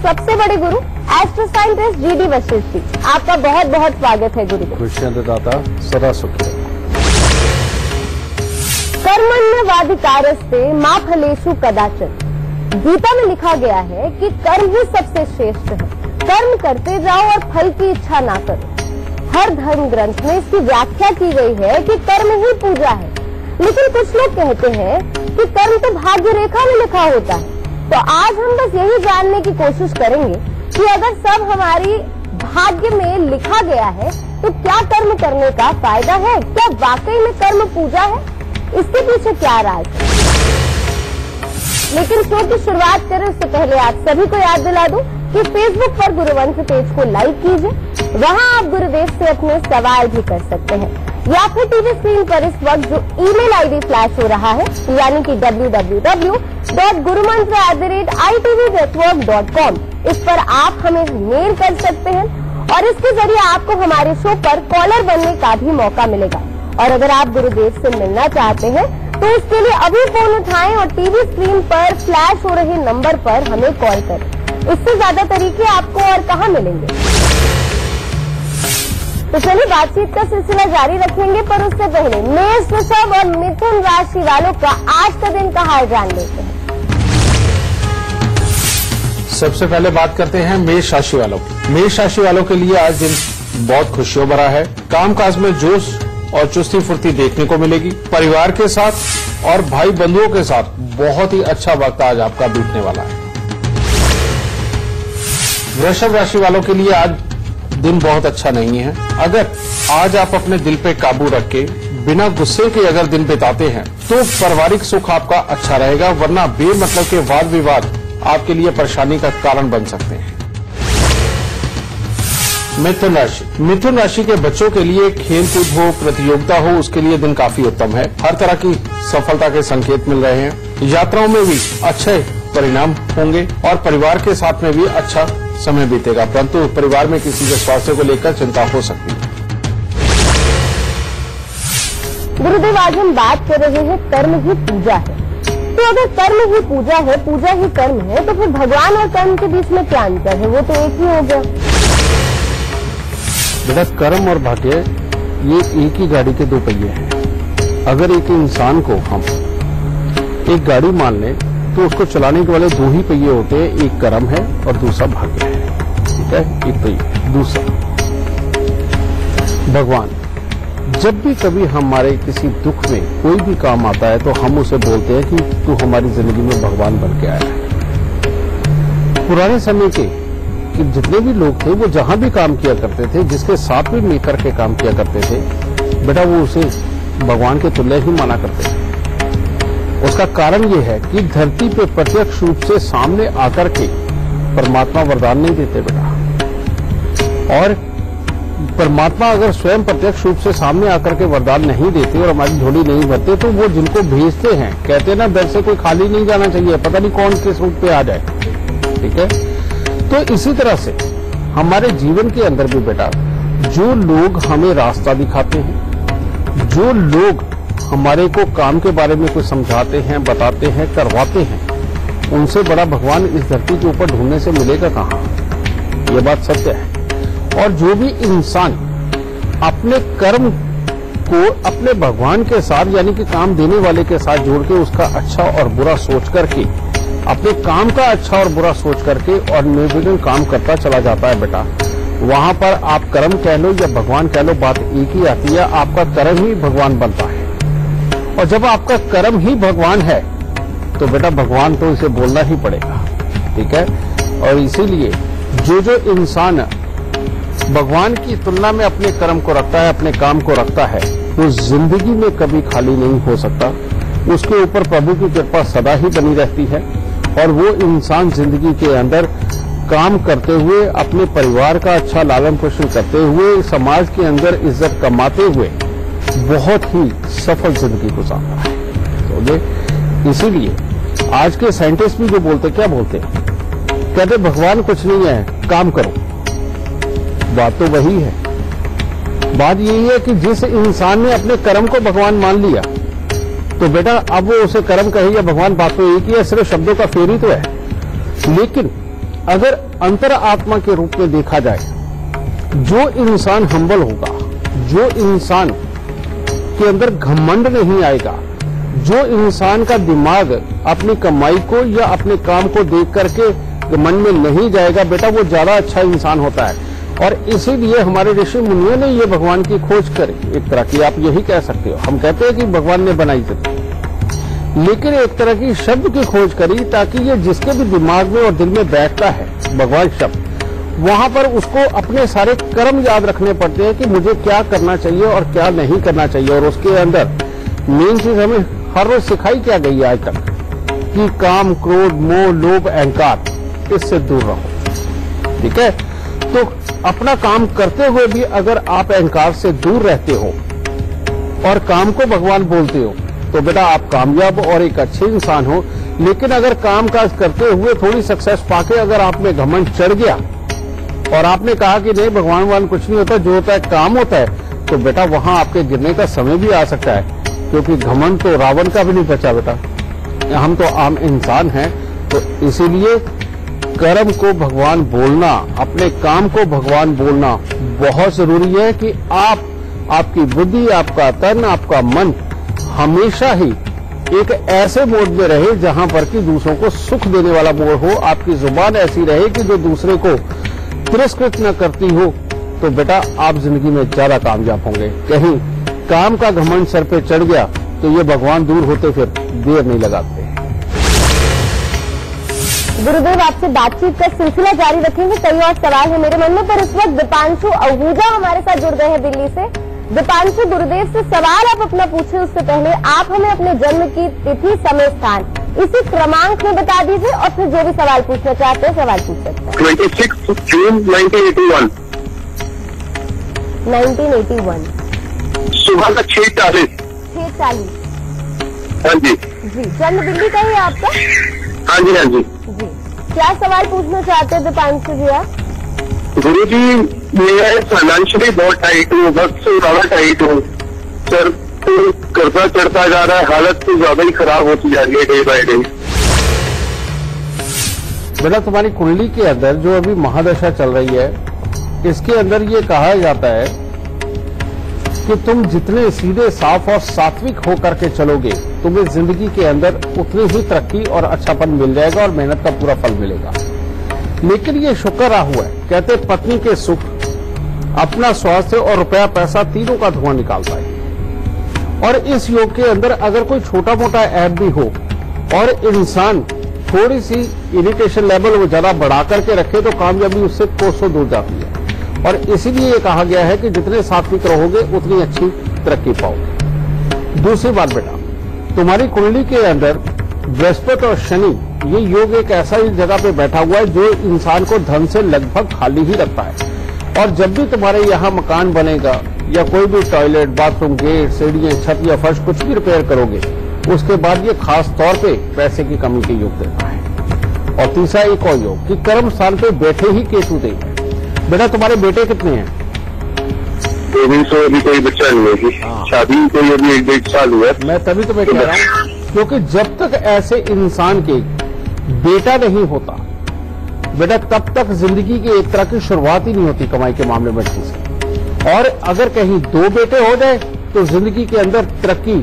सबसे बड़े गुरु astro scientist GD Vashishtha ji, आपका बहुत बहुत स्वागत है गुरुदेव। खुशियां सदा सुखी। कर्मण्यवाधिकारस्ते मा फलेषु कदाचन, गीता में लिखा गया है कि कर्म ही सबसे श्रेष्ठ है। कर्म करते जाओ और फल की इच्छा ना करो। हर धर्म ग्रंथ में इसकी व्याख्या की गई है कि कर्म ही पूजा है, लेकिन कुछ लोग कहते हैं कि कर्म तो भाग्य रेखा में लिखा होता है। तो आज हम बस यही जानने की कोशिश करेंगे कि अगर सब हमारी भाग्य में लिखा गया है तो क्या कर्म करने का फायदा है, क्या वाकई में कर्म पूजा है, इसके पीछे क्या राज है। लेकिन शो की शुरुआत करें उससे पहले आप सभी को याद दिला दूं कि फेसबुक पर गुरुवंश पेज को लाइक कीजिए, वहां आप गुरुदेव से अपने सवाल भी कर सकते हैं, या फिर टीवी स्क्रीन पर इस वक्त जो ईमेल आईडी फ्लैश हो रहा है यानी कि www.gurumantra@itvnetwork.com, इस पर आप हमें मेल कर सकते हैं और इसके जरिए आपको हमारे शो पर कॉलर बनने का भी मौका मिलेगा। और अगर आप गुरुदेव से मिलना चाहते हैं तो उसके लिए अभी फोन उठाएं और टीवी स्क्रीन पर फ्लैश हो रहे नंबर पर हमें कॉल करें। इससे ज्यादा तरीके आपको और कहां मिलेंगे। तो चलिए बातचीत का सिलसिला जारी रखेंगे, पर उससे पहले मेष, वृषभ और मिथुन राशि वालों का आज का दिन का हाल जान लेते हैं। सबसे पहले बात करते हैं मेष राशि वालों की। मेष राशि वालों के लिए आज दिन बहुत खुशियों भरा है। कामकाज में जोश और चुस्ती फुर्ती देखने को मिलेगी। परिवार के साथ और भाई बंधुओं के साथ बहुत ही अच्छा वक्त आज आपका बीतने वाला है। वृषभ राशि वालों के लिए आज दिन बहुत अच्छा नहीं है। अगर आज आप अपने दिल पे काबू रख के बिना गुस्से के अगर दिन बिताते हैं तो पारिवारिक सुख आपका अच्छा रहेगा, वरना बेमतलब के वाद विवाद आपके लिए परेशानी का कारण बन सकते हैं। मिथुन राशि के बच्चों के लिए खेल कूद हो, प्रतियोगिता हो, उसके लिए दिन काफी उत्तम है। हर तरह की सफलता के संकेत मिल रहे हैं। यात्राओं में भी अच्छे परिणाम होंगे और परिवार के साथ में भी अच्छा समय बीतेगा, परंतु परिवार में किसी के स्वास्थ्य को लेकर चिंता हो सकती है। गुरुदेव, आज हम बात कर रहे हैं कर्म ही पूजा है। तो अगर कर्म ही पूजा है, पूजा ही कर्म है, तो फिर भगवान और कर्म के बीच में क्या अंतर है? वो तो एक ही हो गया। बेटा, कर्म और भाग्य ये एक ही गाड़ी के दो पहिए हैं। अगर एक इंसान को हम एक गाड़ी मान लें तो उसको चलाने के वाले दो ही पहिए होते हैं, एक कर्म है और दूसरा भाग्य है। ठीक है, एक पहिया। दूसरा भगवान। जब भी कभी हमारे किसी दुख में कोई भी काम आता है तो हम उसे बोलते हैं कि तू हमारी जिंदगी में भगवान बन के आया है। पुराने समय के कि जितने भी लोग थे वो जहां भी काम किया करते थे, जिसके साथ भी मिलकर के काम किया करते थे, बेटा वो उसे भगवान के तुल्य ही माना करते थे। उसका कारण ये है कि धरती पे प्रत्यक्ष रूप से सामने आकर के परमात्मा वरदान नहीं देते बेटा। और परमात्मा अगर स्वयं प्रत्यक्ष रूप से सामने आकर के वरदान नहीं देते और हमारी झोली नहीं भरते तो वो जिनको भेजते हैं, कहते हैं ना, दर से कोई खाली नहीं जाना चाहिए, पता नहीं कौन किस रूप पे आ जाए। ठीक है, तो इसी तरह से हमारे जीवन के अंदर भी बेटा जो लोग हमें रास्ता दिखाते हैं, जो लोग हमारे को काम के बारे में कुछ समझाते हैं, बताते हैं, करवाते हैं, उनसे बड़ा भगवान इस धरती के ऊपर ढूंढने से मिलेगा कहां? ये बात सत्य है। और जो भी इंसान अपने कर्म को अपने भगवान के साथ यानी कि काम देने वाले के साथ जोड़ के उसका अच्छा और बुरा सोच करके, अपने काम का अच्छा और बुरा सोच करके और निर्विघ्न काम करता चला जाता है बेटा, वहां पर आप कर्म कह लो या भगवान कह लो, बात एक ही आती है। आपका कर्म ही भगवान बनता है। और जब आपका कर्म ही भगवान है तो बेटा भगवान तो इसे बोलना ही पड़ेगा। ठीक है, और इसीलिए जो इंसान भगवान की तुलना में अपने कर्म को रखता है, अपने काम को रखता है, वो जिंदगी में कभी खाली नहीं हो सकता। उसके ऊपर प्रभु की कृपा सदा ही बनी रहती है और वो इंसान जिंदगी के अंदर काम करते हुए, अपने परिवार का अच्छा लालन पोषण करते हुए, समाज के अंदर इज्जत कमाते हुए बहुत ही सफल जिंदगी गुजारता है। तो इसीलिए आज के साइंटिस्ट भी जो बोलते, क्या बोलते, कहते भगवान कुछ नहीं है, काम करो। बात तो वही है। बात यही है कि जिस इंसान ने अपने कर्म को भगवान मान लिया तो बेटा अब वो उसे कर्म कहे या भगवान, बात तो एक ही है, सिर्फ शब्दों का फेर ही तो है। लेकिन अगर अंतर आत्मा के रूप में देखा जाए, जो इंसान हम्बल होगा, जो इंसान के अंदर घमंड नहीं आएगा, जो इंसान का दिमाग अपनी कमाई को या अपने काम को देख करके घमंड में नहीं जाएगा, बेटा वो ज्यादा अच्छा इंसान होता है। और इसीलिए हमारे ऋषि मुनियों ने ये भगवान की खोज करी। एक तरह की आप यही कह सकते हो, हम कहते हैं कि भगवान ने बनाई जिंदगी, लेकिन एक तरह की शब्द की खोज करी ताकि ये जिसके भी दिमाग में और दिल में बैठता है भगवान शब्द, वहां पर उसको अपने सारे कर्म याद रखने पड़ते हैं कि मुझे क्या करना चाहिए और क्या नहीं करना चाहिए। और उसके अंदर मेन चीज हमें हर रोज सिखाई क्या गई है आज तक कि काम, क्रोध, मोह, लोभ, अहंकार, इससे दूर रहो। ठीक है, तो अपना काम करते हुए भी अगर आप अहंकार से दूर रहते हो और काम को भगवान बोलते हो तो बेटा आप कामयाब और एक अच्छे इंसान हो। लेकिन अगर काम काज करते हुए थोड़ी सक्सेस पाके अगर आप में घमंड चढ़ गया और आपने कहा कि नहीं भगवान कुछ नहीं होता, जो होता है काम होता है, तो बेटा वहां आपके गिरने का समय भी आ सकता है, क्योंकि घमंड तो रावण का भी नहीं बचा बेटा, हम तो आम इंसान हैं। तो इसीलिए कर्म को भगवान बोलना, अपने काम को भगवान बोलना बहुत जरूरी है कि आपकी बुद्धि, आपका तन, आपका मन हमेशा ही एक ऐसे मोड में रहे जहां पर कि दूसरों को सुख देने वाला मोड हो। आपकी जुबान ऐसी रहे कि जो दूसरे को तिरस्कृत न करती हो, तो बेटा आप जिंदगी में ज्यादा कामयाब होंगे। कहीं काम का घमंड सर पे चढ़ गया तो ये भगवान दूर होते फिर देर नहीं लगाते। गुरुदेव, आपसे बातचीत का सिलसिला जारी रखेंगे। कई और सवाल है मेरे मन में, पर इस वक्त दीपांशु आहूजा हमारे साथ जुड़ गए हैं दिल्ली से। दीपांशु, गुरुदेव से सवाल आप अपना पूछे उससे पहले आप हमें अपने जन्म की तिथि, समय, स्थान इसी क्रमांक में बता दीजिए और फिर जो भी सवाल पूछना चाहते हैं सवाल पूछ सकते हैं। 26 जून 1981 सुबह का 6:40। 6:40। हाँ जी जी, जन्म दिल्ली का ही है आपका? हाँ जी, हाँ जी जी। क्या सवाल पूछना चाहते हैं दीपांशु जी आप? गुरु जी, मैं फाइनेंशियली बहुत टाइट हूँ, वक्त से ज्यादा टाइट हूँ सर। तो कर्जा चढ़ता जा रहा है, हालत तो ज्यादा ही खराब होती जा रही है डे बाय डे। बेटा तुम्हारी कुंडली के अंदर जो अभी महादशा चल रही है, इसके अंदर ये कहा जाता है कि तुम जितने सीधे, साफ और सात्विक होकर के चलोगे, तुम्हें जिंदगी के अंदर उतनी ही तरक्की और अच्छापन मिल जाएगा और मेहनत का पूरा फल मिलेगा। लेकिन ये शुक्र राहु है, कहते पत्नी के सुख, अपना स्वास्थ्य और रुपया पैसा तीनों का धुआं निकालता है। और इस योग के अंदर अगर कोई छोटा मोटा ऐप भी हो और इंसान थोड़ी सी इरिटेशन लेवल वो ज्यादा बढ़ा करके रखे तो कामयाबी उससे कोसों दूर जाती है। और इसीलिए ये कहा गया है कि जितने सात्विक रहोगे उतनी अच्छी तरक्की पाओगे। दूसरी बात बेटा, तुम्हारी कुंडली के अंदर बृहस्पति और शनि, ये योग एक ऐसा ही जगह पे बैठा हुआ है जो इंसान को धन से लगभग खाली ही रखता है। और जब भी तुम्हारे यहाँ मकान बनेगा या कोई भी टॉयलेट, बाथरूम, गेट, सीढ़ियां, छत या फर्श कुछ भी रिपेयर करोगे, उसके बाद ये खास तौर पे पैसे की कमी के योग देता है। और तीसरा एक और योग कि कर्म स्थान पे बैठे ही केतु देगा। बेटा तुम्हारे बेटे कितने हैं? अभी कोई बच्चा नहीं है, शादी कोई अभी 1-1.5 साल हुआ है। मैं तभी तुम्हें कह रहा हूँ, क्योंकि जब तक ऐसे इंसान के बेटा नहीं होता बेटा, तब तक जिंदगी की एक तरह की शुरुआत ही नहीं होती कमाई के मामले में ठीक से। और अगर कहीं 2 बेटे हो जाए तो जिंदगी के अंदर तरक्की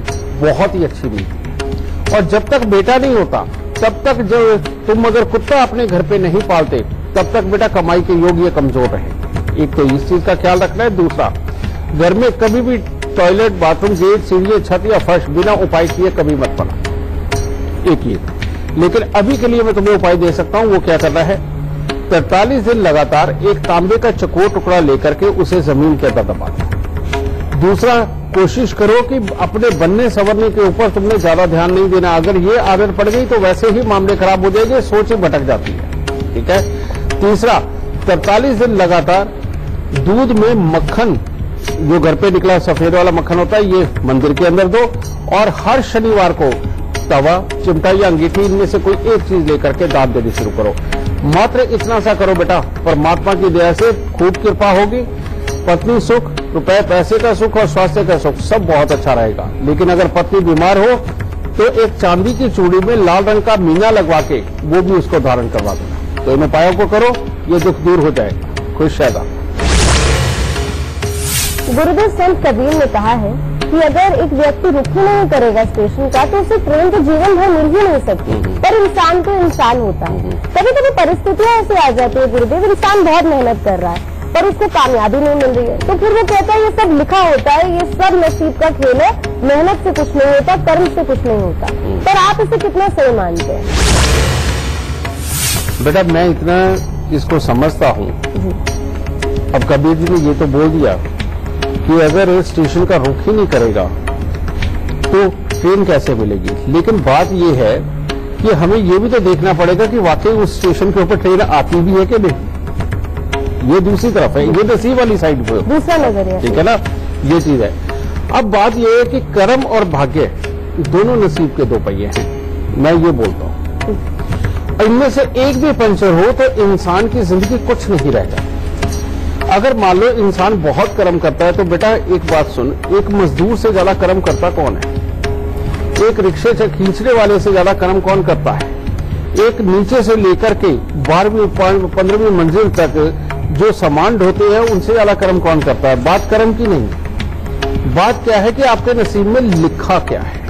बहुत ही अच्छी मिलती। और जब तक बेटा नहीं होता तब तक जब तुम अगर कुत्ता अपने घर पे नहीं पालते तब तक बेटा कमाई के योग ये कमजोर रहे। एक तो इस चीज का ख्याल रखना है। दूसरा, घर में कभी भी टॉयलेट, बाथरूम, गेट, सीढ़ी, छत या फर्श बिना उपाय किए कभी मत बना। एक ये, लेकिन अभी के लिए मैं तुम्हें उपाय दे सकता हूं। वो क्या करना है, 43 दिन लगातार एक तांबे का चकोर टुकड़ा लेकर के उसे जमीन के अंदर दबा दो। दूसरा, कोशिश करो कि अपने बनने संवरने के ऊपर तुमने ज्यादा ध्यान नहीं देना। अगर ये आदत पड़ गई तो वैसे ही मामले खराब हो जाएंगे, सोच ही भटक जाती है। ठीक है। तीसरा, 43 दिन लगातार दूध में मक्खन, जो घर पे निकला सफेद वाला मक्खन होता है, ये मंदिर के अंदर दो। और हर शनिवार को तवा, चिमटा या अंगीठी, इनमें से कोई एक चीज लेकर के दान देनी शुरू करो। मात्र इतना सा करो बेटा, परमात्मा की दया से खूब कृपा होगी। पत्नी सुख, रुपए पैसे का सुख और स्वास्थ्य का सुख सब बहुत अच्छा रहेगा। लेकिन अगर पत्नी बीमार हो तो एक चांदी की चूड़ी में लाल रंग का मीना लगवा के वो भी उसको धारण करवा देना। तो इन उपायों को करो, ये दुख दूर हो जाएगा। खुश रहना। गुरुदेव संत कबीर ने कहा है कि अगर एक व्यक्ति रुख ही नहीं करेगा स्टेशन का तो उसे ट्रेन तो जीवन भर मिल ही नहीं सकती। पर इंसान तो इंसान होता है, कभी कभी परिस्थितियां ऐसी आ जाती है गुरुदेव, इंसान बहुत मेहनत कर रहा है पर उसको कामयाबी नहीं मिल रही है, तो फिर वो कहता है ये सब लिखा होता है, ये सब नसीब का खेल है, मेहनत से कुछ नहीं होता, कर्म से कुछ नहीं होता। पर आप इसे कितना सही मानते हैं? बेटा मैं इतना इसको समझता हूँ। अब कबीर जी ने ये तो बोल दिया कि अगर स्टेशन का रुख ही नहीं करेगा तो ट्रेन कैसे मिलेगी, लेकिन बात ये है कि हमें ये भी तो देखना पड़ेगा कि वाकई उस स्टेशन के ऊपर ट्रेन आती भी है कि नहीं। ये दूसरी तरफ है, ये नसीब वाली साइड पे दूसरा नजरिया, ठीक है ना, ये चीज है। अब बात ये है कि कर्म और भाग्य दोनों नसीब के दो पहिए हैं, मैं ये बोलता हूं। इनमें से एक भी पंचर हो तो इंसान की जिंदगी कुछ नहीं रहता। अगर मान लो इंसान बहुत कर्म करता है तो बेटा एक बात सुन, एक मजदूर से ज्यादा कर्म करता कौन है? एक रिक्शे से खींचने वाले से ज्यादा कर्म कौन करता है? एक नीचे से लेकर के 12वीं 15वीं मंजिल तक जो सामान ढोते हैं उनसे ज्यादा कर्म कौन करता है? बात कर्म की नहीं, बात क्या है कि आपके नसीब में लिखा क्या है।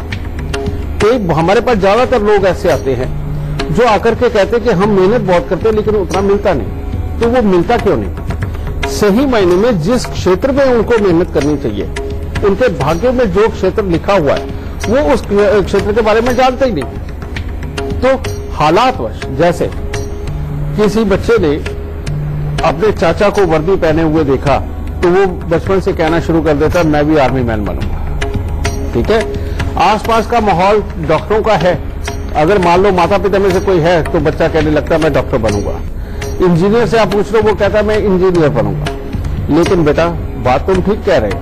तो हमारे पास ज्यादातर लोग ऐसे आते हैं जो आकर के कहते हैं कि हम मेहनत बहुत करते हैं लेकिन उतना मिलता नहीं। तो वो मिलता क्यों नहीं? सही मायने में जिस क्षेत्र में उनको मेहनत करनी चाहिए, उनके भाग्य में जो क्षेत्र लिखा हुआ है वो उस क्षेत्र के बारे में जानते ही नहीं। तो हालातवश, जैसे किसी बच्चे ने अपने चाचा को वर्दी पहने हुए देखा तो वो बचपन से कहना शुरू कर देता मैं भी आर्मी मैन बनूंगा। ठीक है, आसपास का माहौल डॉक्टरों का है, अगर मान लो माता पिता में से कोई है तो बच्चा कहने लगता है मैं डॉक्टर बनूंगा। इंजीनियर से आप पूछ लो, वो कहता है मैं इंजीनियर बनूंगा। लेकिन बेटा बात तुम ठीक कह रहे हो,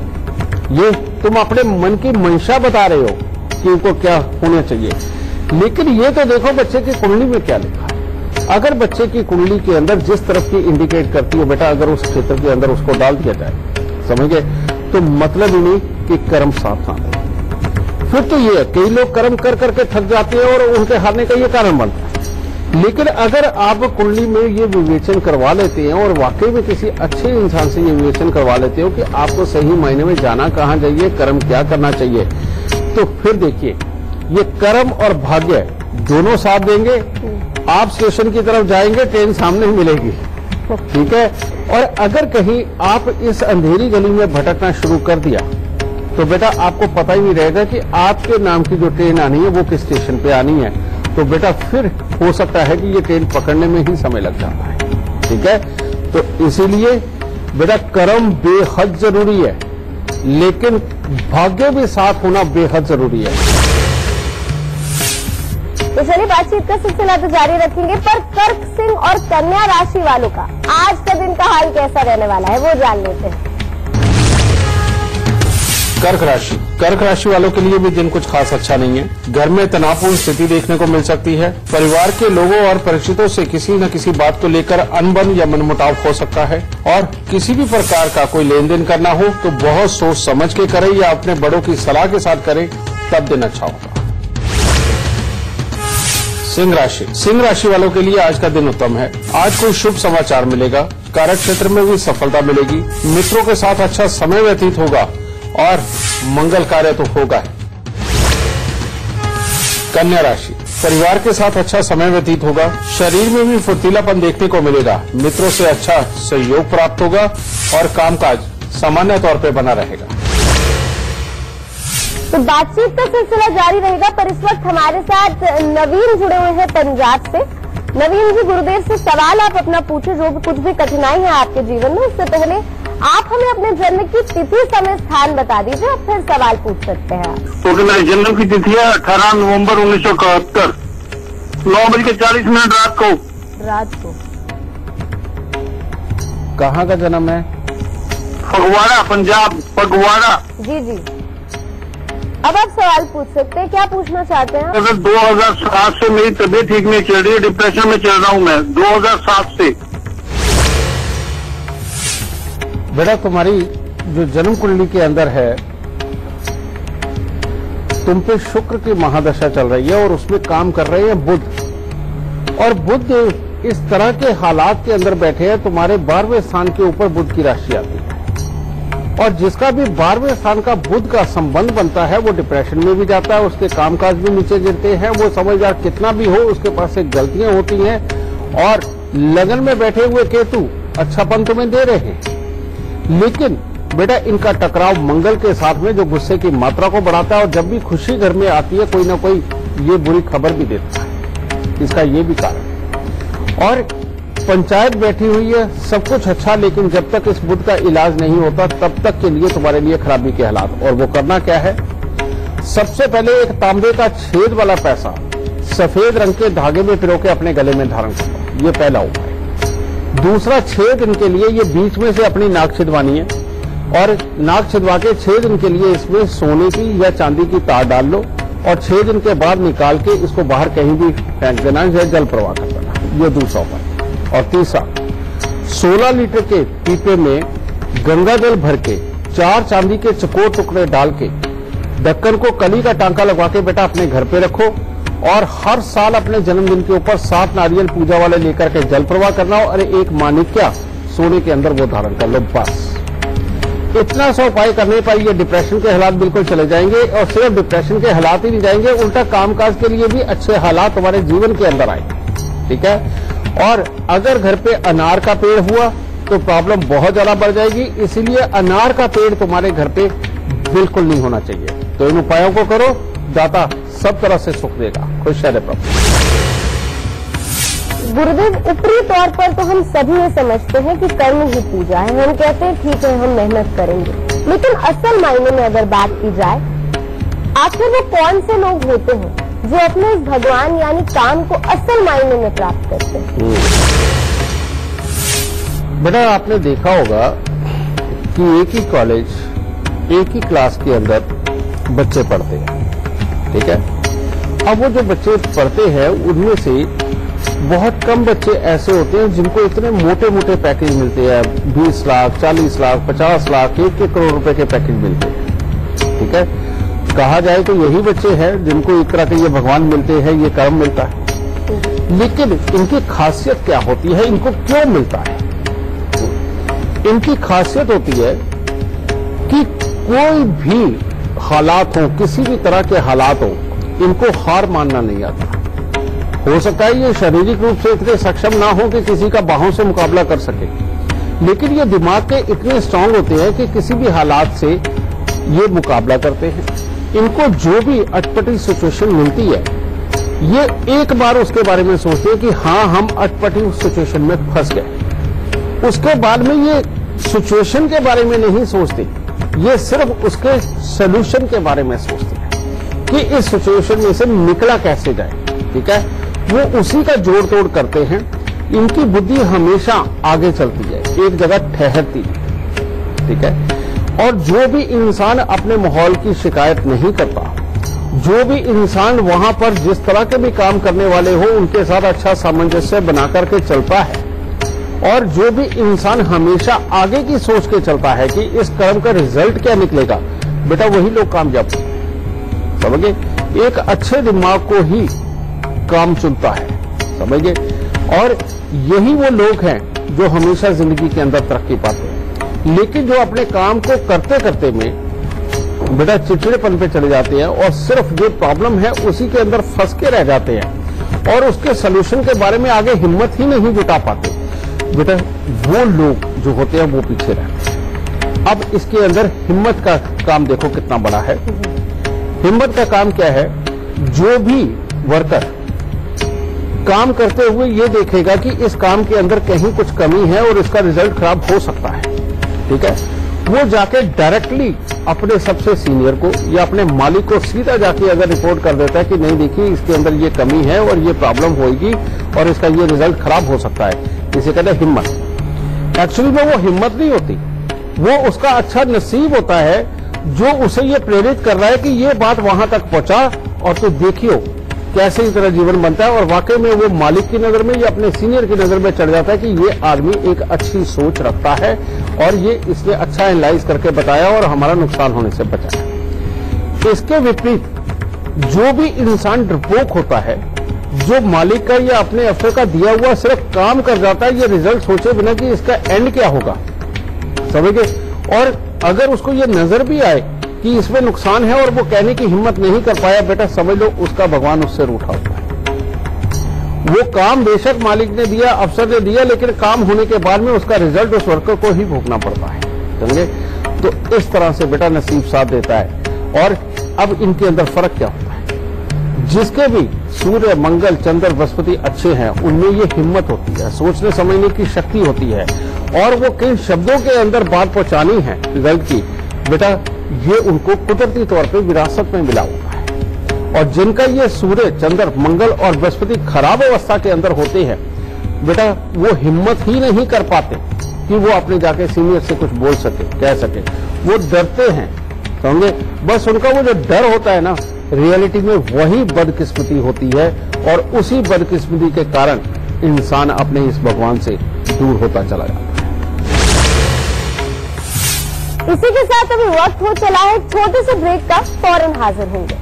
ये तुम अपने मन की मंशा बता रहे हो कि उनको क्या होना चाहिए, लेकिन ये तो देखो बच्चे की कुंडली में क्या लिखा है। अगर बच्चे की कुंडली के अंदर जिस तरफ की इंडिकेट करती है बेटा, अगर उस क्षेत्र के अंदर उसको डाल दिया जाए, समझ गए, तो मतलब ही नहीं कि कर्म साथ साथ है। फिर तो ये कई लोग कर्म कर करके थक जाते हैं और उनके हारने का ये कारण बनता है। लेकिन अगर आप कुंडली में ये विवेचन करवा लेते हैं और वाकई में किसी अच्छे इंसान से ये विवेचन करवा लेते हो कि आपको सही मायने में जाना कहाँ चाहिए, कर्म क्या करना चाहिए, तो फिर देखिए ये कर्म और भाग्य दोनों साथ देंगे। आप स्टेशन की तरफ जाएंगे, ट्रेन सामने ही मिलेगी। ठीक है, और अगर कहीं आप इस अंधेरी गली में भटकना शुरू कर दिया तो बेटा आपको पता ही नहीं रहेगा कि आपके नाम की जो ट्रेन आनी है वो किस स्टेशन पे आनी है। तो बेटा फिर हो सकता है कि ये ट्रेन पकड़ने में ही समय लग जाता है। ठीक है, तो इसीलिए बेटा कर्म बेहद जरूरी है, लेकिन भाग्य भी साथ होना बेहद जरूरी है। तो चलिए बातचीत का सिलसिला तो जारी रखेंगे, पर कर्क सिंह और कन्या राशि वालों का आज का दिन का हाल कैसा रहने वाला है वो जान लेते हैं। कर्क राशि वालों के लिए भी दिन कुछ खास अच्छा नहीं है। घर में तनावपूर्ण स्थिति देखने को मिल सकती है। परिवार के लोगों और परिचितों से किसी न किसी बात को लेकर अनबन या मनमुटाव हो सकता है, और किसी भी प्रकार का कोई लेन देन करना हो तो बहुत सोच समझ के करें या अपने बड़ों की सलाह के साथ करें, तब दिन अच्छा होगा। सिंह राशि वालों के लिए आज का दिन उत्तम है। आज कोई शुभ समाचार मिलेगा, कार्य क्षेत्र में भी सफलता मिलेगी, मित्रों के साथ अच्छा समय व्यतीत होगा और मंगल कार्य तो होगा ही। कन्या राशि, परिवार के साथ अच्छा समय व्यतीत होगा, शरीर में भी फुर्तीलापन देखने को मिलेगा, मित्रों से अच्छा सहयोग प्राप्त होगा और कामकाज सामान्य तौर पे बना रहेगा। तो बातचीत का सिलसिला जारी रहेगा, पर इस वक्त हमारे साथ नवीन जुड़े हुए हैं पंजाब से। नवीन जी, गुरुदेव से सवाल आप अपना पूछे, जो भी कुछ भी कठिनाई है आपके जीवन में। उससे पहले आप हमें अपने जन्म की तिथि, समय, स्थान बता दीजिए, और फिर सवाल पूछ सकते हैं आप। तो मेरी जन्म की तिथि है 18 नवंबर 1971, 9:40 रात को। कहाँ का जन्म है? फगवाड़ा, पंजाब, फगवाड़ा। जी। अब आप सवाल पूछ सकते हैं, क्या पूछना चाहते हैं? अगर 2007 से मेरी तबीयत ठीक नहीं चल रही है, डिप्रेशन में चल रहा हूँ मैं 2007 से। बेटा तुम्हारी जो जन्म कुंडली के अंदर है, तुम पे शुक्र की महादशा चल रही है और उसमें काम कर रहे हैं बुध, और बुध इस तरह के हालात के अंदर बैठे हैं, तुम्हारे 12वें स्थान के ऊपर बुध की राशि आती है, और जिसका भी 12वें स्थान का बुध का संबंध बनता है वो डिप्रेशन में भी जाता है, उसके कामकाज भी नीचे गिरते हैं, वो समझदार कितना भी हो उसके पास से गलतियां होती हैं, और लगन में बैठे हुए केतु अच्छापन तुम्हें दे रहे हैं, लेकिन बेटा इनका टकराव मंगल के साथ में जो गुस्से की मात्रा को बढ़ाता है, और जब भी खुशी घर में आती है कोई ना कोई ये बुरी खबर भी देता है, इसका ये भी कारण। और पंचायत बैठी हुई है, सब कुछ अच्छा, लेकिन जब तक इस बुध का इलाज नहीं होता तब तक के लिए तुम्हारे लिए खराबी के हालात। और वो करना क्या है, सबसे पहले एक तांबे का छेद वाला पैसा सफेद रंग के धागे में पिरो के अपने गले में धारण करो, ये पहला उपाय। दूसरा छेद इनके लिए ये बीच में से अपनी नाक छिदवानी है, और नाक छिदवा के 6 दिन के लिए इसमें सोने की या चांदी की तार डाल लो, और 6 दिन के बाद निकाल के इसको बाहर कहीं भी फेंक देना है, जल प्रवाह कर देना, ये दूसरा उपाय। और तीसरा, 16 लीटर के पीपे में गंगा जल भर के 4 चांदी के चकोर टुकड़े डाल के ढक्कन को कली का टांका लगवा के बेटा अपने घर पे रखो, और हर साल अपने जन्मदिन के ऊपर 7 नारियल पूजा वाले लेकर के जल प्रवाह करना हो, और एक माणिक्या सोने के अंदर वो धारण कर लो। बस इतना सा उपाय करने पर ये डिप्रेशन के हालात बिल्कुल चले जाएंगे, और सिर्फ डिप्रेशन के हालात ही नहीं जाएंगे, उल्टा कामकाज के लिए भी अच्छे हालात तुम्हारे जीवन के अंदर आएंगे। ठीक है। और अगर घर पे अनार का पेड़ हुआ तो प्रॉब्लम बहुत ज्यादा बढ़ जाएगी, इसीलिए अनार का पेड़ तुम्हारे घर पे बिल्कुल नहीं होना चाहिए। तो इन उपायों को करो, दाता सब तरह से सुख देगा। खुश रहे प्रभु। गुरुदेव, ऊपरी तौर पर तो हम सभी ये समझते हैं कि कर्म ही पूजा है, हम कहते हैं ठीक है हम मेहनत करेंगे, लेकिन असल मायने में अगर बात की जाए, आखिर वो कौन से लोग होते हैं जो अपने इस भगवान यानी काम को असल मायने में प्राप्त करते हैं? बेटा आपने देखा होगा कि एक ही कॉलेज, एक ही क्लास के अंदर बच्चे पढ़ते हैं, ठीक है। अब वो जो बच्चे पढ़ते हैं उनमें से बहुत कम बच्चे ऐसे होते हैं जिनको इतने मोटे मोटे पैकेज मिलते हैं, 20 लाख, 40 लाख, 50 लाख, 1 करोड़ रुपए के पैकेज मिलते हैं, ठीक है। कहा जाए तो यही बच्चे हैं जिनको एक तरह के ये भगवान मिलते हैं, ये कर्म मिलता है। लेकिन इनकी खासियत क्या होती है, इनको क्यों मिलता है? इनकी खासियत होती है कि कोई भी हालात हो, किसी भी तरह के हालात हो, इनको हार मानना नहीं आता। हो सकता है ये शारीरिक रूप से इतने सक्षम ना हो कि किसी का बाहों से मुकाबला कर सके, लेकिन ये दिमाग के इतने स्ट्रांग होते हैं कि किसी भी हालात से ये मुकाबला करते हैं। इनको जो भी अटपटी सिचुएशन मिलती है, ये एक बार उसके बारे में सोचते हैं कि हाँ हम अटपटी सिचुएशन में फंस गए। उसके बाद में ये सिचुएशन के बारे में नहीं सोचते, ये सिर्फ उसके सोल्यूशन के बारे में सोचते हैं कि इस सिचुएशन में से निकला कैसे जाए, ठीक है। वो उसी का जोड़ तोड़ करते हैं। इनकी बुद्धि हमेशा आगे चलती है, एक जगह ठहरती है, ठीक है। और जो भी इंसान अपने माहौल की शिकायत नहीं करता, जो भी इंसान वहां पर जिस तरह के भी काम करने वाले हो उनके साथ अच्छा सामंजस्य बना करके चलता है, और जो भी इंसान हमेशा आगे की सोच के चलता है कि इस कर्म का रिजल्ट क्या निकलेगा, बेटा वही लोग कामयाब समझे। एक अच्छे दिमाग को ही काम चुनता है, समझिए। और यही वो लोग हैं जो हमेशा जिंदगी के अंदर तरक्की पाते हैं। लेकिन जो अपने काम को करते करते में बेटा चिड़चिड़ेपन पे चले जाते हैं और सिर्फ जो प्रॉब्लम है उसी के अंदर फंस के रह जाते हैं और उसके सोल्यूशन के बारे में आगे हिम्मत ही नहीं जुटा पाते, बेटा वो लोग जो होते हैं वो पीछे रहते हैं। अब इसके अंदर हिम्मत का काम देखो कितना बड़ा है। हिम्मत का काम क्या है, जो भी वर्कर काम करते हुए ये देखेगा कि इस काम के अंदर कहीं कुछ कमी है और इसका रिजल्ट खराब हो सकता है, ठीक है, वो जाके डायरेक्टली अपने सबसे सीनियर को या अपने मालिक को सीधा जाके अगर रिपोर्ट कर देता है कि नहीं देखिए इसके अंदर ये कमी है और ये प्रॉब्लम होगी और इसका ये रिजल्ट खराब हो सकता है, इसे कहते हैं हिम्मत। एक्चुअली में वो हिम्मत नहीं होती, वो उसका अच्छा नसीब होता है जो उसे ये प्रेरित कर रहा है कि ये बात वहां तक पहुंचा और तो देखियो कैसे इस तरह जीवन बनता है। और वाकई में वो मालिक की नजर में या अपने सीनियर की नजर में चढ़ जाता है कि ये आदमी एक अच्छी सोच रखता है और ये इसने अच्छा एनालाइज करके बताया और हमारा नुकसान होने से बचाया। इसके विपरीत जो भी इंसान डरपोक होता है जो मालिक का या अपने अफसर का दिया हुआ सिर्फ काम कर जाता है, ये रिजल्ट सोचे बिना कि इसका एंड क्या होगा, समझ गए। और अगर उसको ये नजर भी आए कि इसमें नुकसान है और वो कहने की हिम्मत नहीं कर पाया, बेटा समझ लो उसका भगवान उससे रूठा हुआ है। वो काम बेशक मालिक ने दिया, अफसर ने दिया, लेकिन काम होने के बाद में उसका रिजल्ट उस वर्कर को ही भोगना पड़ता है, समझे। तो इस तरह से बेटा नसीब साथ देता है। और अब इनके अंदर फर्क क्या होता है, जिसके भी सूर्य, मंगल, चंद्र, बृहस्पति अच्छे हैं, उनमें ये हिम्मत होती है, सोचने समझने की शक्ति होती है, और वो किन शब्दों के अंदर बात पहुंचानी है रिजल्ट की, बेटा ये उनको कुदरती तौर पे विरासत में मिला हुआ है। और जिनका ये सूर्य, चंद्र, मंगल और बृहस्पति खराब अवस्था के अंदर होते हैं, बेटा वो हिम्मत ही नहीं कर पाते कि वो अपने जाके सीनियर से कुछ बोल सके, कह सके, वो डरते हैं, समझे। बस उनका वो जो डर होता है ना, रियलिटी में वही बदकिस्मती होती है, और उसी बदकिस्मती के कारण इंसान अपने इस भगवान से दूर होता चला जाता है। इसी के साथ अभी वक्त हो चला है छोटे से ब्रेक का, फौरन हाजिर होंगे।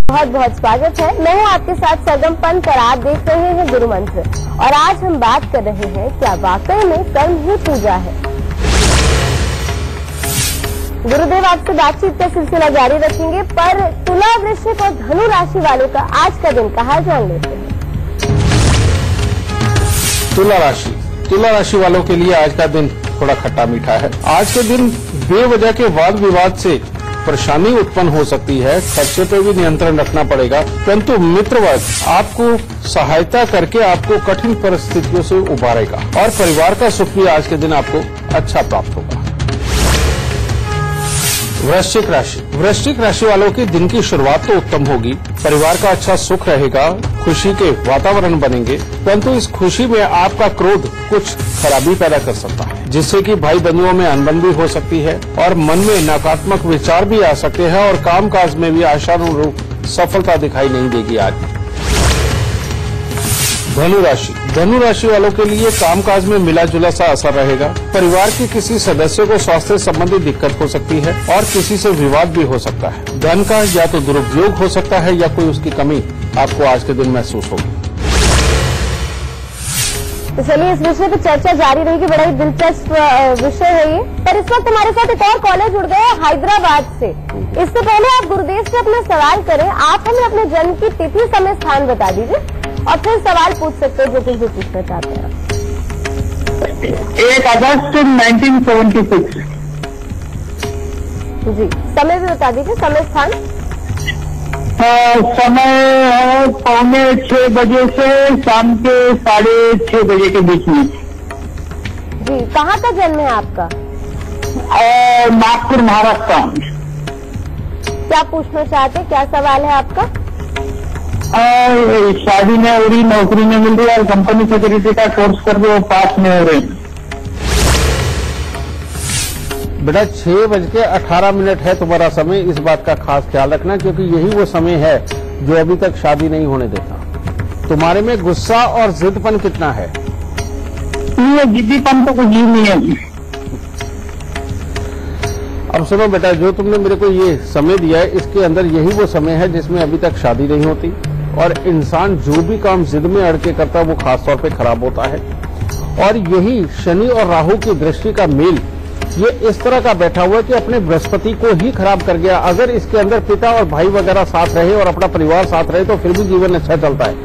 बहुत बहुत स्वागत है, मैं हूं आपके साथ सरगम पंत और आप देख रहे हैं गुरु मंत्र। और आज हम बात कर रहे हैं, क्या वाकई में कर्म ही पूजा है। गुरुदेव आपसे बातचीत का सिलसिला जारी रखेंगे, पर तुला, वृश्चिक और धनु राशि वालों का आज का दिन कहाँ जान लेते हैं। तुला राशि वालों के लिए आज का दिन थोड़ा खट्टा मीठा है। आज के दिन बेवजह के वाद विवाद से परेशानी उत्पन्न हो सकती है, खर्चे पे भी नियंत्रण रखना पड़ेगा, परंतु मित्र वर्ग आपको सहायता करके आपको कठिन परिस्थितियों से उबारेगा, और परिवार का सुख भी आज के दिन आपको अच्छा प्राप्त होगा। वृश्चिक राशि वालों की दिन की शुरुआत तो उत्तम होगी, परिवार का अच्छा सुख रहेगा, खुशी के वातावरण बनेंगे, परंतु इस खुशी में आपका क्रोध कुछ खराबी पैदा कर सकता है, जिससे कि भाई बंधुओं में अनबन भी हो सकती है, और मन में नकारात्मक विचार भी आ सकते हैं, और कामकाज में भी आशानुरूप सफलता दिखाई नहीं देगी आज। धनु राशि वालों के लिए कामकाज में मिला जुला सा असर रहेगा, परिवार के किसी सदस्य को स्वास्थ्य संबंधी दिक्कत हो सकती है, और किसी से विवाद भी हो सकता है। धन का या तो दुरुपयोग हो सकता है, या कोई उसकी कमी आपको आज के दिन महसूस होगी। तो चलिए इस विषय पर चर्चा जारी रहेगी, बड़ा ही दिलचस्प विषय है ये। पर इस वक्त हमारे साथ एक और कॉलर जुड़ गए हैदराबाद से। इससे पहले आप गुरुदेव से अपना सवाल करें, आप हमें अपने जन्म की तिथि, समय, स्थान बता दीजिए, और फिर सवाल पूछ सकते हैं जो कुछ भी पूछना चाहते हैं। 1 अगस्त 1976। जी, समय भी बता दीजिए, समय, स्थान। समय है 5:45 बजे से शाम के 6:30 बजे के बीच में। जी, कहाँ का जन्म है आपका? नागपुर, महाराष्ट्र। क्या पूछना चाहते, क्या सवाल है आपका? शादी में हो रही, नौकरी में मिल रही है, और कंपनी सिक्योरिटी का कोर्स कर रहे हो, पास में हो रहे। बेटा 6:18 है तुम्हारा समय, इस बात का खास ख्याल रखना, क्योंकि यही वो समय है जो अभी तक शादी नहीं होने देता। तुम्हारे में गुस्सा और जिदपन कितना है? ये जिद्दीपन तो कुछ ही नहीं है। अब सुनो बेटा, जो तुमने मेरे को ये समय दिया है, इसके अंदर यही वो समय है जिसमें अभी तक शादी नहीं होती, और इंसान जो भी काम जिद में अड़ के करता है वो खासतौर पे खराब होता है। और यही शनि और राहु की दृष्टि का मेल ये इस तरह का बैठा हुआ है कि अपने बृहस्पति को ही खराब कर गया। अगर इसके अंदर पिता और भाई वगैरह साथ रहे और अपना परिवार साथ रहे तो फिर भी जीवन अच्छा चलता है,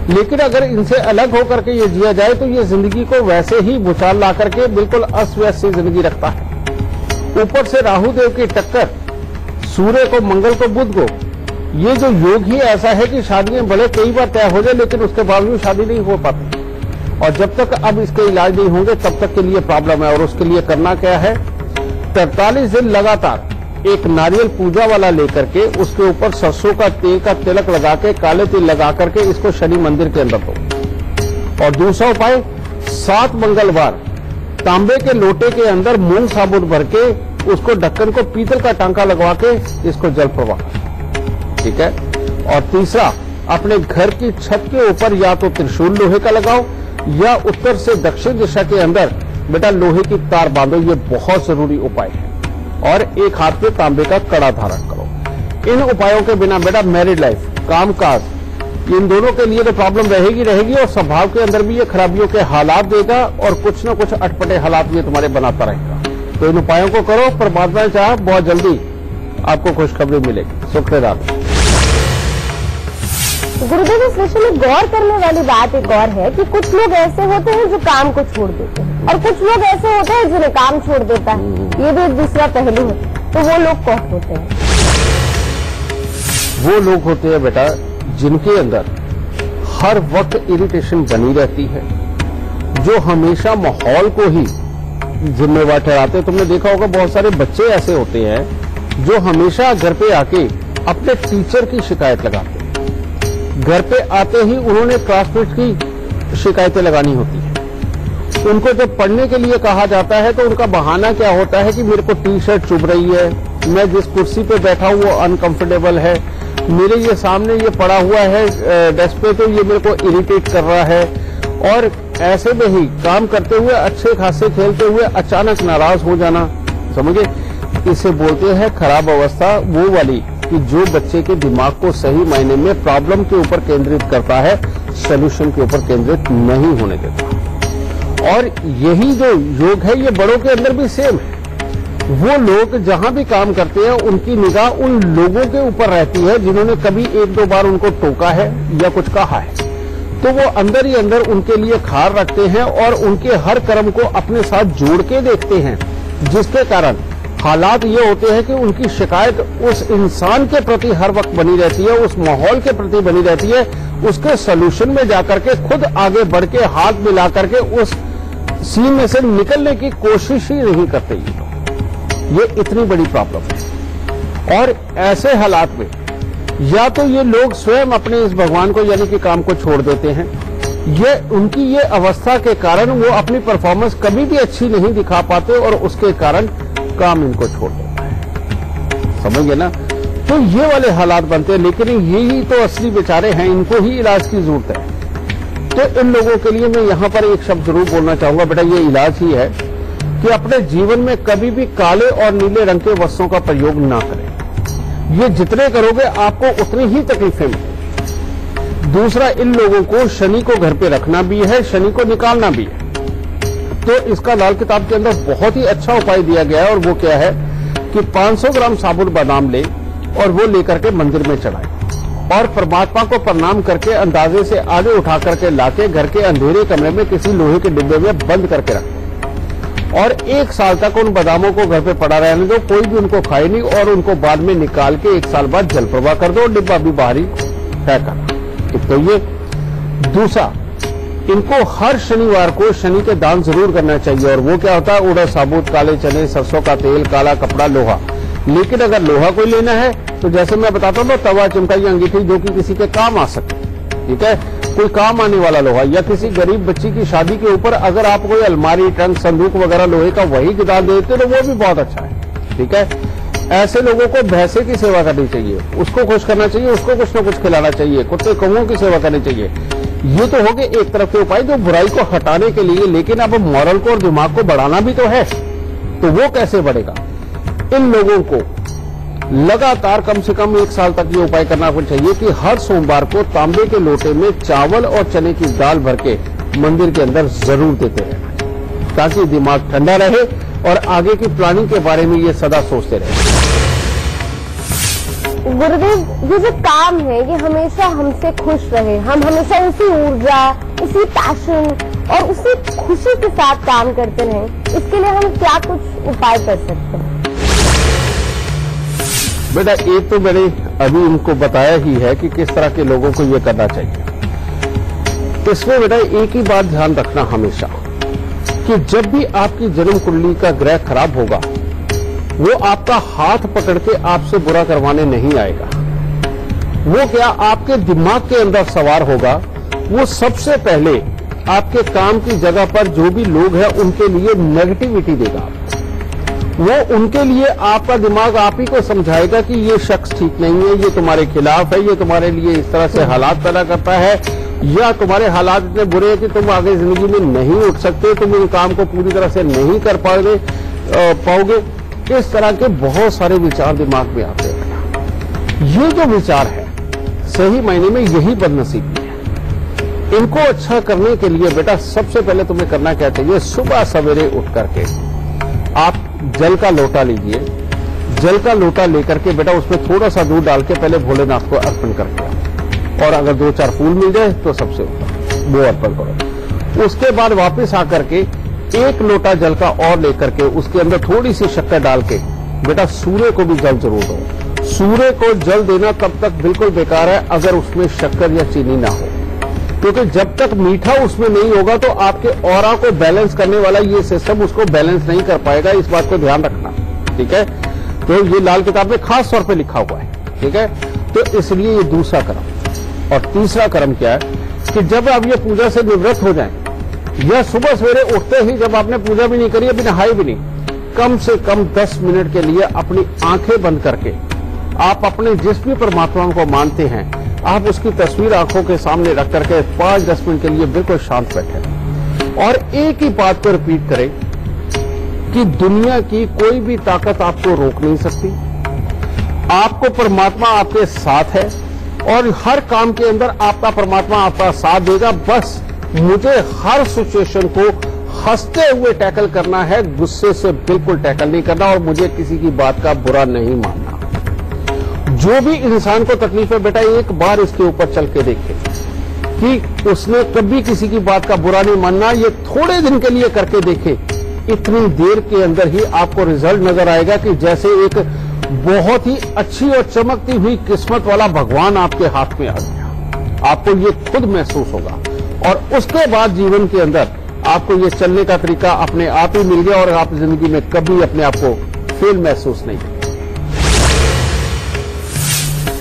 लेकिन अगर इनसे अलग होकर के ये जिया जाए तो ये जिंदगी को वैसे ही भूचाल ला करके बिल्कुल अस्त व्यस्त सी जिंदगी रखता है। ऊपर से राहु देव की टक्कर, सूर्य को, मंगल को, बुध को, ये जो योग ही ऐसा है कि शादियां भले कई बार तय हो जाए लेकिन उसके बावजूद शादी नहीं हो पाती, और जब तक अब इसके इलाज नहीं होंगे तब तक के लिए प्रॉब्लम है। और उसके लिए करना क्या है, 43 दिन लगातार एक नारियल पूजा वाला लेकर के उसके ऊपर सरसों का तेल का तिलक लगा के, काले तिल लगा करके इसको शनि मंदिर के अंदर दो। और दूसरा उपाय, 7 मंगलवार तांबे के लोटे के अंदर मूंग साबुत भर के उसको ढक्कन को पीतल का टांका लगवा के इसको जल प्रवाह, ठीक है। और तीसरा, अपने घर की छत के ऊपर या तो त्रिशूल लोहे का लगाओ या उत्तर से दक्षिण दिशा के अंदर बेटा लोहे की तार बांधो, ये बहुत जरूरी उपाय है। और एक हाथ में तांबे का कड़ा धारण करो। इन उपायों के बिना बेटा मैरिड लाइफ, कामकाज, इन दोनों के लिए तो प्रॉब्लम रहेगी और स्वभाव के अंदर भी ये खराबियों के हालात देगा और कुछ न कुछ अटपटे हालात ये तुम्हारे बनाता रहेगा। तो इन उपायों को करो, परमात्मा चाहे बहुत जल्दी आपको खुशखबरी मिलेगी। सुख रात। गुरुदेव, इस विषय में गौर करने वाली बात एक और है कि कुछ लोग ऐसे होते हैं जो काम को छोड़ देते हैं और कुछ लोग ऐसे होते हैं जिन्हें काम छोड़ देता है। ये भी एक दूसरा पहलू है। तो वो लोग कौन होते हैं? वो लोग होते हैं बेटा जिनके अंदर हर वक्त इरिटेशन बनी रहती है, जो हमेशा माहौल को ही जिम्मेवार ठहराते हैं। तुमने देखा होगा बहुत सारे बच्चे ऐसे होते हैं जो हमेशा घर पे आके अपने टीचर की शिकायत लगाते हैं। घर पे आते ही उन्होंने क्लासमेट की शिकायतें लगानी होती है। उनको जब पढ़ने के लिए कहा जाता है तो उनका बहाना क्या होता है कि मेरे को टी शर्ट चुभ रही है, मैं जिस कुर्सी पे बैठा हूं वो अनकंफर्टेबल है, मेरे ये सामने ये पड़ा हुआ है डेस्क पे तो ये मेरे को इरिटेट कर रहा है। और ऐसे में ही काम करते हुए अच्छे खासे खेलते हुए अचानक नाराज हो जाना, समझे, इसे बोलते हैं खराब अवस्था। वो वाली कि जो बच्चे के दिमाग को सही मायने में प्रॉब्लम के ऊपर केंद्रित करता है, सॉल्यूशन के ऊपर केंद्रित नहीं होने देता। और यही जो योग है ये बड़ों के अंदर भी सेम है। वो लोग जहां भी काम करते हैं उनकी निगाह उन लोगों के ऊपर रहती है जिन्होंने कभी एक दो बार उनको टोका है या कुछ कहा है, तो वो अंदर ही अंदर उनके लिए खार रखते हैं और उनके हर कर्म को अपने साथ जोड़ के देखते हैं, जिसके कारण हालात ये होते हैं कि उनकी शिकायत उस इंसान के प्रति हर वक्त बनी रहती है, उस माहौल के प्रति बनी रहती है। उसके सॉल्यूशन में जाकर के खुद आगे बढ़ के हाथ मिला करके उस सीन में से निकलने की कोशिश ही नहीं करते। ये इतनी बड़ी प्रॉब्लम है। और ऐसे हालात में या तो ये लोग स्वयं अपने इस भगवान को यानी कि काम को छोड़ देते हैं, ये उनकी ये अवस्था के कारण वो अपनी परफॉर्मेंस कभी भी अच्छी नहीं दिखा पाते और उसके कारण काम इनको छोड़ देता है। समझ गए ना? तो ये वाले हालात बनते हैं। लेकिन यही तो असली बेचारे हैं, इनको ही इलाज की जरूरत है। तो इन लोगों के लिए मैं यहां पर एक शब्द जरूर बोलना चाहूंगा, बेटा ये इलाज ही है कि अपने जीवन में कभी भी काले और नीले रंग के वस्त्रों का प्रयोग ना करें। ये जितने करोगे आपको उतनी ही तकलीफें मिलेंगी। दूसरा, इन लोगों को शनि को घर पे रखना भी है, शनि को निकालना भी है। तो इसका लाल किताब के अंदर बहुत ही अच्छा उपाय दिया गया है और वो क्या है कि 500 ग्राम साबुत बादाम ले और वो लेकर के मंदिर में चढ़ाए और परमात्मा को प्रणाम करके अंदाजे से आगे उठा करके लाके घर के अंधेरे कमरे में किसी लोहे के डिब्बे में बंद करके रखें और 1 साल तक उन बादामों को घर पे पड़ा रहने दो, कोई भी उनको खाए नहीं और उनको बाद में निकाल के 1 साल बाद जल प्रवाह कर दो, डिब्बा भी बाहरी फेंक करना। तो ये दूसरा, इनको हर शनिवार को शनि के दान जरूर करना चाहिए और वो क्या होता है, उड़द, साबुत, काले चने, सरसों का तेल, काला कपड़ा, लोहा। लेकिन अगर लोहा कोई लेना है तो जैसे मैं बताता हूँ, तवा, चिमटा या अंगीठी जो कि किसी के काम आ सके, ठीक है, कोई काम आने वाला लोहा, या किसी गरीब बच्ची की शादी के ऊपर अगर आप कोई अलमारी, ट्रंक, संदूक वगैरह लोहे का वही दान देते तो वो भी बहुत अच्छा है। ठीक है, ऐसे लोगों को भैंसे की सेवा करनी चाहिए, उसको खुश करना चाहिए, उसको कुछ न कुछ खिलाना चाहिए, कुत्ते कौओं की सेवा करनी चाहिए। ये तो हो गए एक तरफ के उपाय जो बुराई को हटाने के लिए, लेकिन अब मॉरल को और दिमाग को बढ़ाना भी तो है। तो वो कैसे बढ़ेगा? इन लोगों को लगातार कम से कम 1 साल तक ये उपाय करना चाहिए कि हर सोमवार को तांबे के लोटे में चावल और चने की दाल भर के मंदिर के अंदर जरूर देते रहना, ताकि दिमाग ठंडा रहे और आगे की प्लानिंग के बारे में ये सदा सोचते रहे। गुरुदेव, ये जो काम है ये हमेशा हमसे खुश रहे, हम हमेशा उसी ऊर्जा, उसी पैशन और उसी खुशी के साथ काम करते रहे, इसके लिए हम क्या कुछ उपाय कर सकते हैं? बेटा एक तो मैंने अभी इनको बताया ही है कि किस तरह के लोगों को ये करना चाहिए। इसमें बेटा एक ही बात ध्यान रखना हमेशा कि जब भी आपकी जन्म कुंडली का ग्रह खराब होगा, वो आपका हाथ पकड़ के आपसे बुरा करवाने नहीं आएगा। वो क्या आपके दिमाग के अंदर सवार होगा, वो सबसे पहले आपके काम की जगह पर जो भी लोग हैं उनके लिए नेगेटिविटी देगा। वो उनके लिए आपका दिमाग आप ही को समझाएगा कि ये शख्स ठीक नहीं है, ये तुम्हारे खिलाफ है, ये तुम्हारे लिए इस तरह से हालात पैदा करता है, या तुम्हारे हालात इतने बुरे हैं कि तुम आगे जिंदगी में नहीं उठ सकते, तुम इन काम को पूरी तरह से नहीं कर पाओगे। इस तरह के बहुत सारे विचार दिमाग में आते हैं। ये जो विचार है सही मायने में यही बदनसीबी है। इनको अच्छा करने के लिए बेटा सबसे पहले तुम्हें करना क्या चाहिए, सुबह सवेरे उठ करके आप जल का लोटा लीजिए। जल का लोटा लेकर के बेटा उसमें थोड़ा सा दूध डाल के पहले भोलेनाथ को अर्पण करके आओ, और अगर 2-4 फूल मिल जाए तो सबसे ऊपर वो अर्पण करो। उसके बाद वापस आकर के 1 लोटा जल का और लेकर के उसके अंदर थोड़ी सी शक्कर डाल के बेटा सूर्य को भी जल जरूर दो। सूर्य को जल देना तब तक बिल्कुल बेकार है अगर उसमें शक्कर या चीनी ना हो, क्योंकि जब तक मीठा उसमें नहीं होगा तो आपके ऑरा को बैलेंस करने वाला ये सिस्टम उसको बैलेंस नहीं कर पाएगा। इस बात को ध्यान रखना, ठीक है। तो ये लाल किताब में खास तौर पे लिखा हुआ है, ठीक है। तो इसलिए ये दूसरा कर्म। और तीसरा कर्म क्या है कि जब आप ये पूजा से निवृत्त हो जाएं, या सुबह सवेरे उठते ही जब आपने पूजा भी नहीं करी, अभी नहाई भी नहीं, कम से कम 10 मिनट के लिए अपनी आंखें बंद करके आप अपने जिस भी परमात्मा को मानते हैं, आप उसकी तस्वीर आंखों के सामने रख करके 5-10 मिनट के लिए बिल्कुल शांत बैठे और एक ही बात को रिपीट करें कि दुनिया की कोई भी ताकत आपको रोक नहीं सकती। आपको परमात्मा आपके साथ है और हर काम के अंदर आपका परमात्मा आपका साथ देगा। बस मुझे हर सिचुएशन को हंसते हुए टैकल करना है, गुस्से से बिल्कुल टैकल नहीं करना, और मुझे किसी की बात का बुरा नहीं मानना। जो भी इंसान को तकलीफ है बेटा, एक बार इसके ऊपर चल के देखे कि उसने कभी किसी की बात का बुरा नहीं मानना। ये थोड़े दिन के लिए करके देखे, इतनी देर के अंदर ही आपको रिजल्ट नजर आएगा कि जैसे एक बहुत ही अच्छी और चमकती हुई किस्मत वाला भगवान आपके हाथ में आ गया। आपको ये खुद महसूस होगा और उसके बाद जीवन के अंदर आपको ये चलने का तरीका अपने आप ही मिल गया और आप जिंदगी में कभी अपने आप को फेल महसूस नहीं करेंगे।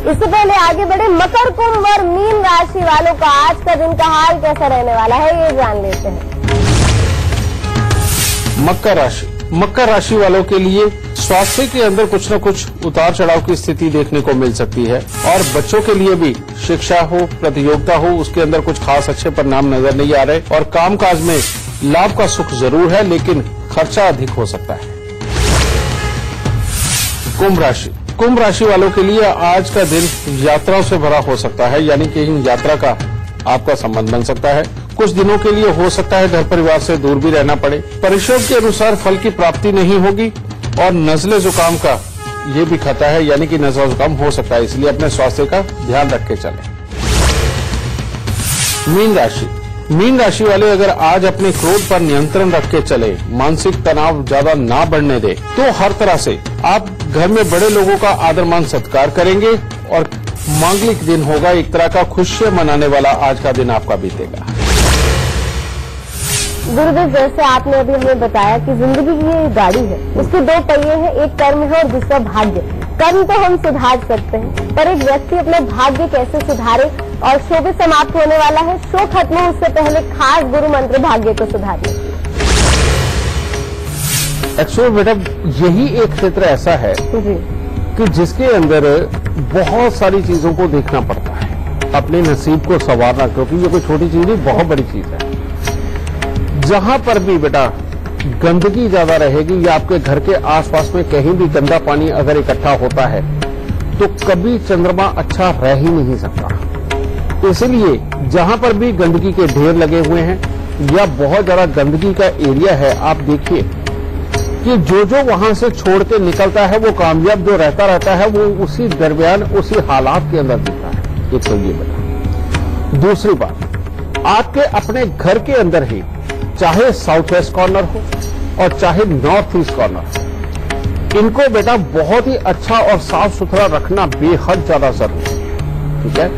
इससे पहले आगे बढ़े, मकर, कुंभ और मीन राशि वालों का आज का दिन का हाल कैसा रहने वाला है, ये जान लेते हैं। मकर राशि वालों के लिए स्वास्थ्य के अंदर कुछ न कुछ उतार चढ़ाव की स्थिति देखने को मिल सकती है, और बच्चों के लिए भी शिक्षा हो, प्रतियोगिता हो, उसके अंदर कुछ खास अच्छे परिणाम नजर नहीं आ रहे, और कामकाज में लाभ का सुख जरूर है लेकिन खर्चा अधिक हो सकता है। कुंभ राशि वालों के लिए आज का दिन यात्राओं से भरा हो सकता है, यानी कि यात्रा का आपका संबंध बन सकता है। कुछ दिनों के लिए हो सकता है घर परिवार से दूर भी रहना पड़े। परिश्रम के अनुसार फल की प्राप्ति नहीं होगी और नजले जुकाम का ये भी खतरा है, यानी कि नजला जुकाम हो सकता है, इसलिए अपने स्वास्थ्य का ध्यान रख के चलें। मीन राशि वाले अगर आज अपने क्रोध पर नियंत्रण रख के चले, मानसिक तनाव ज्यादा ना बढ़ने दे, तो हर तरह से आप घर में बड़े लोगों का आदर मान सत्कार करेंगे और मांगलिक दिन होगा। एक तरह का खुशियां मनाने वाला आज का दिन आपका बीतेगा। गुरुदेव, जैसे आपने अभी हमें बताया कि जिंदगी की ये गाड़ी है, उसके 2 पहिए हैं, एक कर्म है और दूसरा भाग्य। कर्म तो हम सुधार सकते हैं, पर एक व्यक्ति अपने भाग्य कैसे सुधारे, और शो भी समाप्त होने वाला है। शो खत्म हो उससे पहले खास गुरु मंत्र भाग्य को सुधारने। एक्चुअली बेटा यही एक क्षेत्र ऐसा है जी कि जिसके अंदर बहुत सारी चीजों को देखना पड़ता है, अपने नसीब को संवारना, क्योंकि ये कोई छोटी चीज नहीं, बहुत बड़ी चीज है। जहां पर भी बेटा गंदगी ज्यादा रहेगी या आपके घर के आसपास में कहीं भी गंदा पानी अगर इकट्ठा होता है तो कभी चंद्रमा अच्छा रह ही नहीं सकता। इसलिए जहां पर भी गंदगी के ढेर लगे हुए हैं या बहुत ज्यादा गंदगी का एरिया है, आप देखिए कि जो वहां से छोड़ के निकलता है वो कामयाब जो रहता है वो उसी दरमियान उसी हालात के अंदर दिखता है। एक तो ये बेटा। दूसरी बात, आपके अपने घर के अंदर ही चाहे साउथ वेस्ट कॉर्नर हो और चाहे नॉर्थ ईस्ट कॉर्नर हो, इनको बेटा बहुत ही अच्छा और साफ सुथरा रखना बेहद ज्यादा जरूरी है, ठीक है।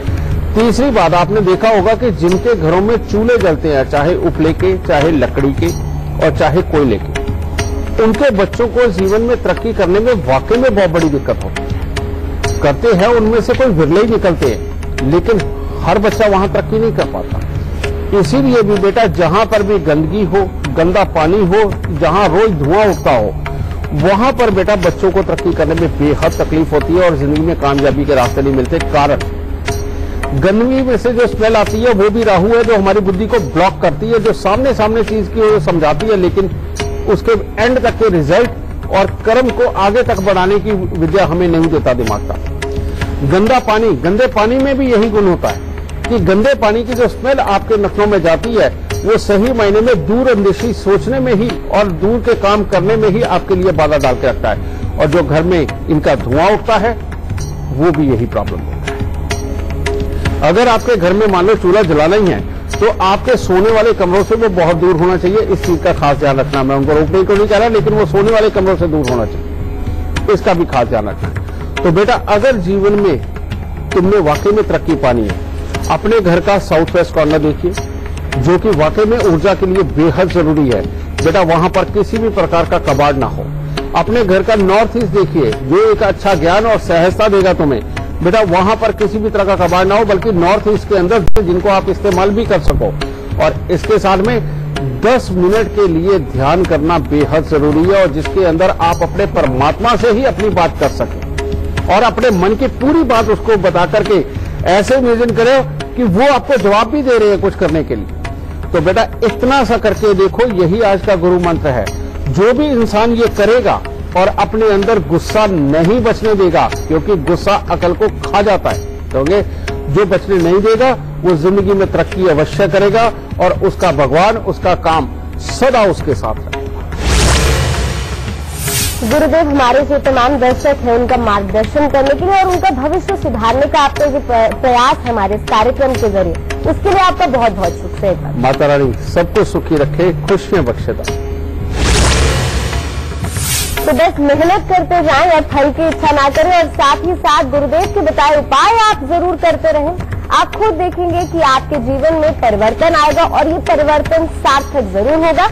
तीसरी बात, आपने देखा होगा कि जिनके घरों में चूल्हे जलते हैं, चाहे उपले के, चाहे लकड़ी के और चाहे कोयले के, उनके बच्चों को जीवन में तरक्की करने में वाकई में बहुत बड़ी दिक्कत होती है। करते हैं उनमें से कोई विरले ही निकलते हैं, लेकिन हर बच्चा वहां तरक्की नहीं कर पाता। इसीलिए भी बेटा जहां पर भी गंदगी हो, गंदा पानी हो, जहां रोज धुआं उठता हो, वहां पर बेटा बच्चों को तरक्की करने में बेहद तकलीफ होती है और जिंदगी में कामयाबी के रास्ते नहीं मिलते। कारण गंदगी में से जो स्मेल आती है वो भी राहु है, जो हमारी बुद्धि को ब्लॉक करती है, जो सामने चीज की वो समझाती है, लेकिन उसके एंड तक के रिजल्ट और कर्म को आगे तक बढ़ाने की विद्या हमें नहीं देता दिमाग का। गंदा पानी, गंदे पानी में भी यही गुण होता है कि गंदे पानी की जो स्मेल आपके नखों में जाती है वो सही मायने में दूरअंदेशी सोचने में ही और दूर के काम करने में ही आपके लिए बाधा डाल के रखता है। और जो घर में इनका धुआं उठता है वो भी यही प्रॉब्लम होता है। अगर आपके घर में मान लो चूल्हा जलाना ही है तो आपके सोने वाले कमरों से वो बहुत दूर होना चाहिए। इस चीज का खास ध्यान रखना। मैं उनको रोकने को नहीं कह रहा, लेकिन वो सोने वाले कमरों से दूर होना चाहिए, इसका भी खास ध्यान रखना है। तो बेटा अगर जीवन में तुमने वाकई में तरक्की पानी है, अपने घर का साउथ वेस्ट कॉर्नर देखिए जो कि वाकई में ऊर्जा के लिए बेहद जरूरी है। बेटा वहां पर किसी भी प्रकार का कबाड़ ना हो। अपने घर का नॉर्थ ईस्ट देखिए जो एक अच्छा ज्ञान और सहजता देगा तुम्हें। बेटा वहां पर किसी भी तरह का कबाड़ ना हो, बल्कि नॉर्थ ईस्ट के अंदर जिनको आप इस्तेमाल भी कर सको। और इसके साथ में 10 मिनट के लिए ध्यान करना बेहद जरूरी है, और जिसके अंदर आप अपने परमात्मा से ही अपनी बात कर सकें और अपने मन की पूरी बात उसको बता करके ऐसे इमेजिन करें कि वो आपको जवाब भी दे रहे हैं कुछ करने के लिए। तो बेटा इतना सा करके देखो, यही आज का गुरु मंत्र है। जो भी इंसान ये करेगा और अपने अंदर गुस्सा नहीं बचने देगा, क्योंकि गुस्सा अकल को खा जाता है, क्योंकि जो बचने नहीं देगा वो जिंदगी में तरक्की अवश्य करेगा और उसका भगवान, उसका काम सदा उसके साथ रहेगा। गुरुदेव, हमारे जो तमाम दर्शक हैं उनका मार्गदर्शन करने के लिए और उनका भविष्य सुधारने का आपका जो प्रयास है हमारे इस कार्यक्रम के जरिए, उसके लिए आपका बहुत बहुत शुक्रिया। माता रानी सबको सुखी रखे, खुशियां बख्शेदा। तो बस मेहनत करते जाएं और फल की इच्छा ना करें, और साथ ही साथ गुरुदेव के बताए उपाय आप जरूर करते रहें। आप खुद देखेंगे कि आपके जीवन में परिवर्तन आएगा और ये परिवर्तन सार्थक जरूर होगा।